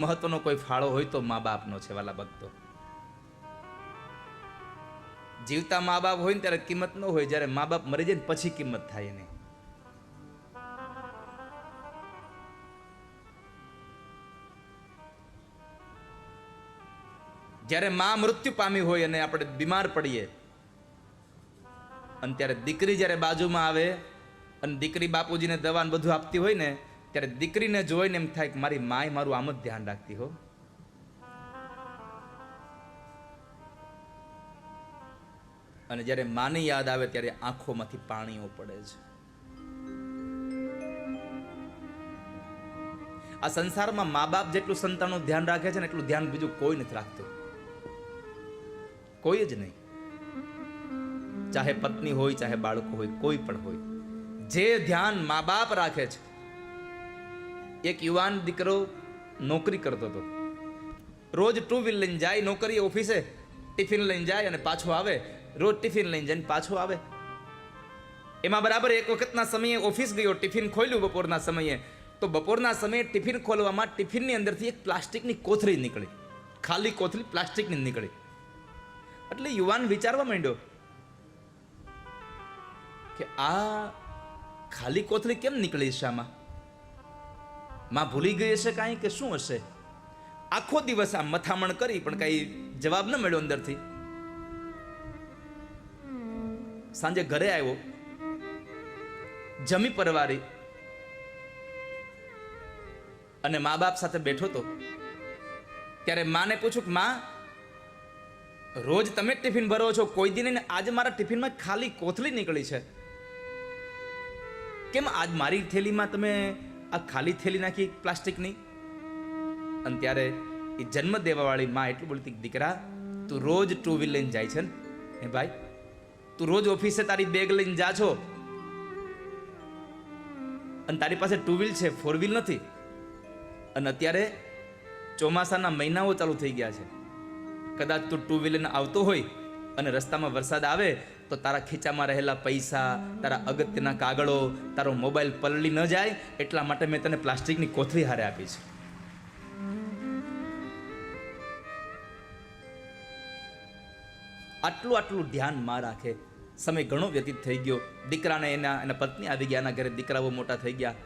મહત્વનો કોઈ ફાળો હોય તો મા બાપનો છે વાલા ભક્તો. જીવતા મા બાપ હોય ને ત્યારે કિંમત ન હોય, જ્યારે મા બાપ મરી જાય ને પછી કિંમત થાય એની. જ્યારે મા મૃત્યુ પામી હોય અને આપણે બીમાર પડીએ અને ત્યારે દીકરી જ્યારે બાજુમાં આવે અને દીકરી બાપુજીને દવા ને બધું આપતી હોય ને, ત્યારે દીકરીને જોઈને એમ થાય કે મારી માય મારું આમ જ ધ્યાન રાખતી હો. અને જ્યારે માની યાદ આવે ત્યારે આંખોમાંથી પાણીઓ પડે છે. આ સંસારમાં મા બાપ જેટલું સંતાનનું ધ્યાન રાખે છે ને એટલું ધ્યાન બીજું કોઈ નથી રાખતું, કોઈ જ નહીં. ચાહે પત્ની હોય, ચાહે બાળકો હોય, કોઈ પણ હોય, જે ધ્યાન મા બાપ રાખે છે. એક યુવાન દીકરો નોકરી કરતો હતો. રોજ ટુ વ્હીલ લઈને જાય નોકરી, ઓફિસે ટિફિન લઈને જાય અને પાછો આવે. રોજ ટિફિન લઈને જઈને પાછો આવે. એમાં બરાબર એક વખતના સમયે ઓફિસ ગયો, ટિફિન ખોલ્યું બપોરના સમયે, તો બપોરના સમયે ટિફિન ખોલવામાં ટિફિનની અંદરથી એક પ્લાસ્ટિકની કોથળી નીકળી, ખાલી કોથળી પ્લાસ્ટિકની નીકળી. એટલે યુવાન વિચારવા માંડ્યો કે આ ખાલી કોથળી કેમ નીકળી છે, આમાં માં ભૂલી ગઈ હશે કાંઈ કે શું હશે. આખો દિવસ આમ મથામણ કરી પણ કઈ જવાબ ન મળ્યો અંદરથી. સાંજે ઘરે આવ્યો, જમી પરવારી અને મા બાપ સાથે બેઠો તો ત્યારે માને પૂછ્યું કે માં, રોજ તમે ટિફિન ભરો છો, કોઈ દિન આજે મારા ટિફિનમાં ખાલી કોથળી નીકળી છે, કેમ આજ મારી થેલીમાં તમે આ ખાલી થેલી નાખી પ્લાસ્ટિકની? અને ત્યારે એ જન્મ દેવાવાળી માં એટલું બોલતી, દીકરા તું રોજ ટુ વ્હીલ લઈને જાય છે ને, હે ભાઈ તું રોજ ઓફિસે તારી બેગ લઈને જા છો અને તારી પાસે ટુ વ્હીલ છે, ફોર વ્હીલ નથી. અને અત્યારે ચોમાસાના મહિનાઓ ચાલુ થઈ ગયા છે. કદાચ તું ટુ વ્હીલર આવતો હોય અને રસ્તામાં વરસાદ આવે તો તારા ખીચામાં રહેલા પૈસા, તારા અગત્યના કાગળો, તારો મોબાઈલ પલળી ન જાય એટલા માટે મેં તને પ્લાસ્ટિકની કોથળી હારે આપી છે. આટલું ધ્યાન માં રાખે. સમય ઘણો વ્યતીત થઈ ગયો. દીકરાને એના પત્ની આવી ગયા, એના ઘરે દીકરાઓ મોટા થઈ ગયા,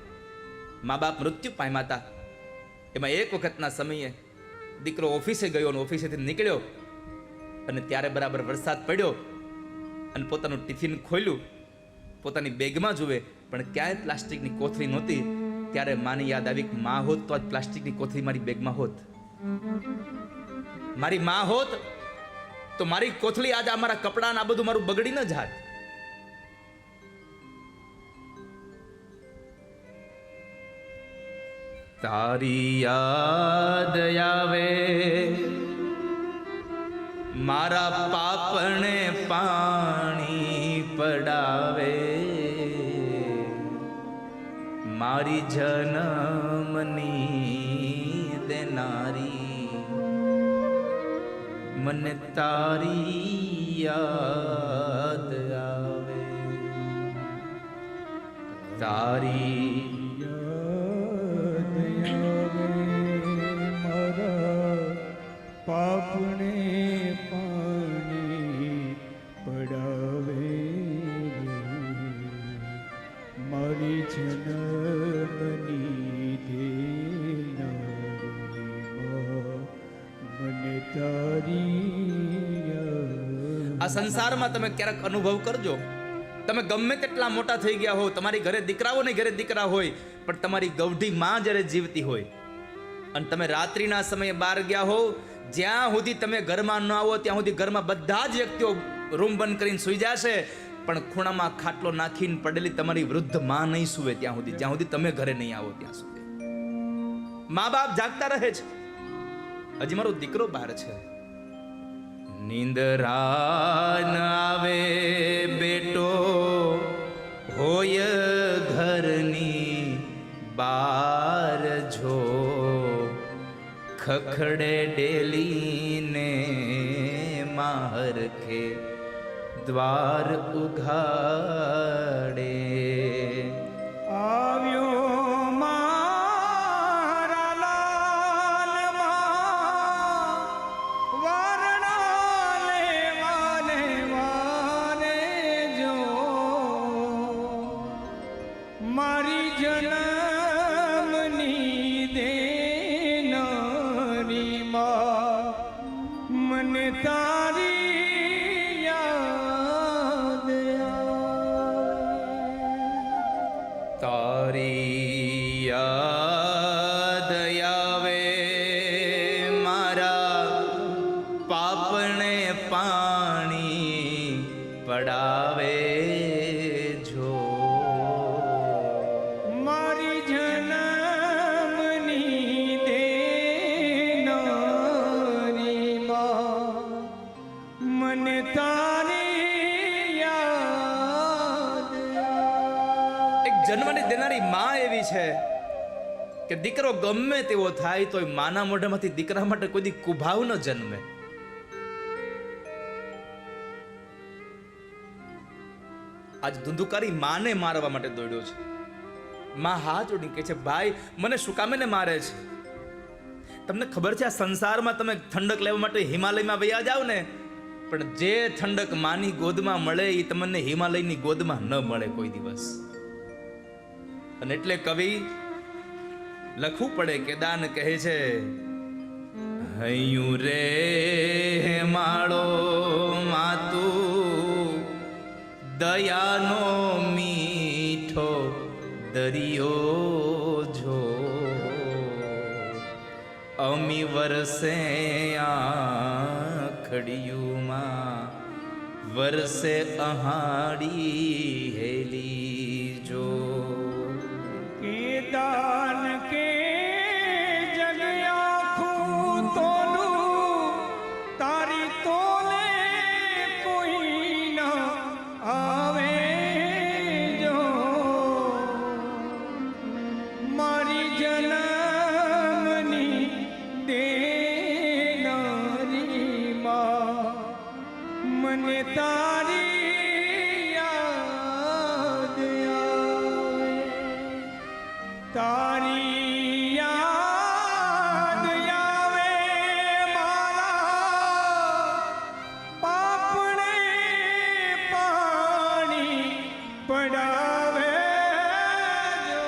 મા બાપ મૃત્યુ પામ્યા હતા. એમાં એક વખતના સમયે દીકરો ઓફિસે ગયો અને ઓફિસેથી નીકળ્યો અને ત્યારે બરાબર વરસાદ પડ્યો અને પોતાનું ટિફિન ખોલ્યું, પોતાની બેગમાં જુએ પણ ક્યાંય પ્લાસ્ટિકની કોથળી નહોતી. ત્યારે માની યાદ આવી કે માં હોત તો આજ પ્લાસ્ટિકની કોથળી મારી બેગમાં હોત, મારી માં હોત તો મારી કોથળી આજ આ મારા કપડાં આ બધું મારું બગડી ન જાત. તારી યાદ આવે મારા પાપણે પાણી પડાવે, મારી જન્મની દેનારી મને તારી યાદ આવે. તારી પાપને પાણી પડાવે, મારી જન્મની દેનારી મને તારી. આ સંસારમાં તમે ક્યારેક અનુભવ કરજો, તમે ગમે તેટલા મોટા થઈ ગયા હો, તમારી ઘરે દીકરાઓ ને ઘરે દીકરા હોય, પણ તમારી ગૌઢી માં જ્યારે જીવતી હોય અને તમે રાત્રિના સમયે બહાર ગયા હો, જ્યાં સુધી તમે ઘરમાં ન આવો ત્યાં સુધી ઘરમાં બધા જ વ્યક્તિઓ રૂમ બંધ કરીને સૂઈ જશે, પણ ખૂણામાં ખાટલો નાખીને પડેલી તમારી વૃદ્ધ માં નહીં સૂવે ત્યાં સુધી, જ્યાં સુધી તમે ઘરે નહીં આવો ત્યાં સુધી. મા બાપ જાગતા રહે છે, હજી મારો દીકરો બહાર છે. નિંદરા ન આવે બેટો હોય ઘરની બાર જો, ખખડે ડેલીને માહરખે દ્વાર ઉઘાડે. આવ્યો મારા લાલ મને તારી યાદ તારી યાદ આવે મારા પાપને પાણી પડાવે જો મારી જન્મની દેનારી માં મને તારી યાદ એક જન્મની દેનારી માં એવી છે કે દીકરો ગમે તેવો થાય તો માના મોઢામાંથી દીકરા માટે કોઈ દી કુભાવ ન જન્મે. આજ ધુંધુકારી માને મારવા માટે દોડ્યો છે. માં હાથ જોડી કહે છે, ભાઈ મને શું કામે ને મારે છે? તમને ખબર છે આ સંસારમાં તમે ઠંડક લેવા માટે હિમાલયમાં વયા જાવ ને, પણ જે ઠંડક માની ગોદમાં મળે એ તમને હિમાલયની ગોદમાં ન મળે કોઈ દિવસ. અને એટલે કવિ લખવું પડે કે દાન કહે છે, હૈયું રે માળો માતું દયાનો મીઠો દરિયો જો અમી વરસે આખડિયુંમાં વરસે અહાડી હેલી જો કે દાન કે જગ્યા ખું તોલું તારી તોલે કોઈ ના આવે જો મારી જન્મની દેનારી માં મને તારી યાદ આવે તારી યાદ આવે મારા પાપને પાણી પડાવે જો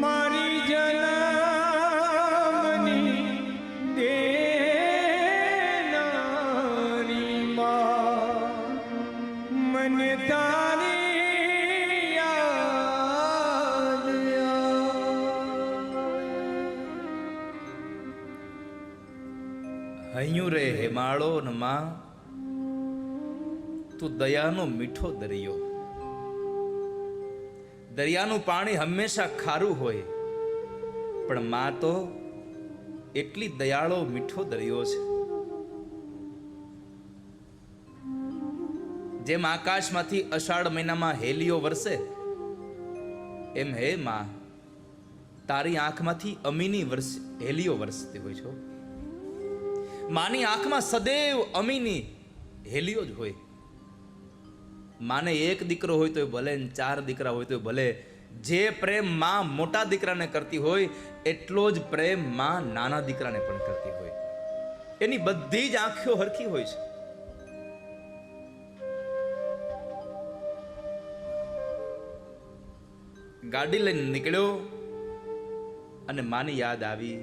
મારી જન્મની દેનારી માં મને તારી યાદ આવે હૈયું રે હેમાળો ન માં તું દયાનો મીઠો દરિયો. દરિયાનું પાણી હંમેશા ખારું હોય, પણ માં તો એટલી દયાળો મીઠો દરિયો છે. જેમ આકાશમાંથી અષાઢ મહિનામાં હેલીઓ વરસે, એમ હે માં તારી આંખમાંથી અમીની હેલીઓ વરસતી હોય છો. માની આંખમાં સદૈવ અમીની હેલીઓ જ હોય. માને એક દીકરો હોય તો ભલે, 4 દીકરા હોય તો ભલે, જે પ્રેમ માં મોટા દીકરાને કરતી હોય એટલો જ પ્રેમ માં નાના દીકરાને પણ કરતી હોય. એની બધી જ આંખો હરખી હોય છે. ગાડી લઈને નીકળ્યો અને માની યાદ આવી,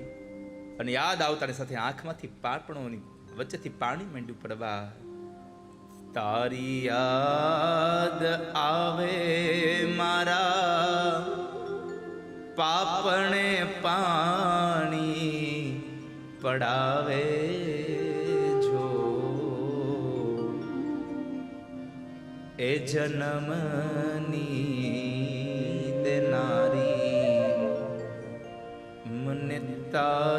અને યાદ આવતાની સાથે આંખમાંથી પાપણોની વચ્ચેથી પાણી માંડ્યું પડવા. તારી યાદ આવે મારા પાપણે પાણી પડાવે જો એ જન્મની દેનારી મને તારી